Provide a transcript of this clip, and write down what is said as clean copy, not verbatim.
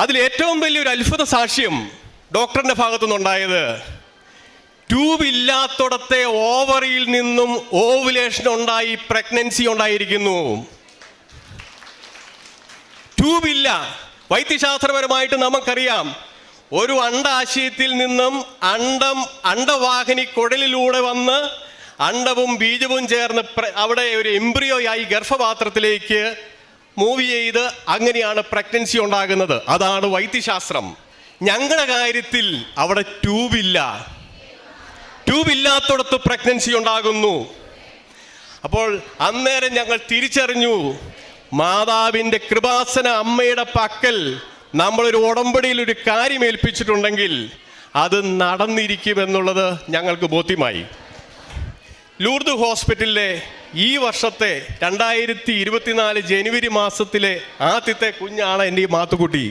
അതിൽ ഏറ്റവും വലിയൊരു അത്ഭുത സാക്ഷ്യം ഡോക്ടറിൻ്റെ ഭാഗത്തുനിന്നുണ്ടായത്, ട്യൂബ് ഇല്ലാത്തിടത്തെ ഓവറിയിൽ നിന്നും ഓവുലേഷൻ ഉണ്ടായി പ്രഗ്നൻസി ഉണ്ടായിരിക്കുന്നു. ട്യൂബില്ല. വൈദ്യശാസ്ത്രപരമായിട്ട് നമുക്കറിയാം, ഒരു അണ്ഡാശയത്തിൽ നിന്നും അണ്ഡവാഹിനി കുഴലിലൂടെ വന്ന് അണ്ഡവും ബീജവും ചേർന്ന് അവിടെ ഒരു എംബ്രിയോയായി ഗർഭപാത്രത്തിലേക്ക് മൂവ് ചെയ്ത് അങ്ങനെയാണ് പ്രഗ്നൻസി ഉണ്ടാകുന്നത്. അതാണ് വൈദ്യശാസ്ത്രം. ഞങ്ങളുടെ കാര്യത്തിൽ അവിടെ ട്യൂബില്ല. ട്യൂബില്ലാത്തിടത്ത് പ്രഗ്നൻസി ഉണ്ടാകുന്നു. അപ്പോൾ അന്നേരം ഞങ്ങൾ തിരിച്ചറിഞ്ഞു, മാതാവിൻ്റെ കൃപാസന അമ്മയുടെ പക്കൽ നമ്മളൊരു ഉടമ്പടിയിൽ ഒരു കാര്യം ഏൽപ്പിച്ചിട്ടുണ്ടെങ്കിൽ അത് നടന്നിരിക്കുമെന്നുള്ളത് ഞങ്ങൾക്ക് ബോധ്യമായി. ലൂർദ് ഹോസ്പിറ്റലിലെ ഈ വർഷത്തെ 2024 ജനുവരി മാസത്തിലെ ആദ്യത്തെ കുഞ്ഞാണ് എൻ്റെ ഈ മാത്തുക്കുട്ടി.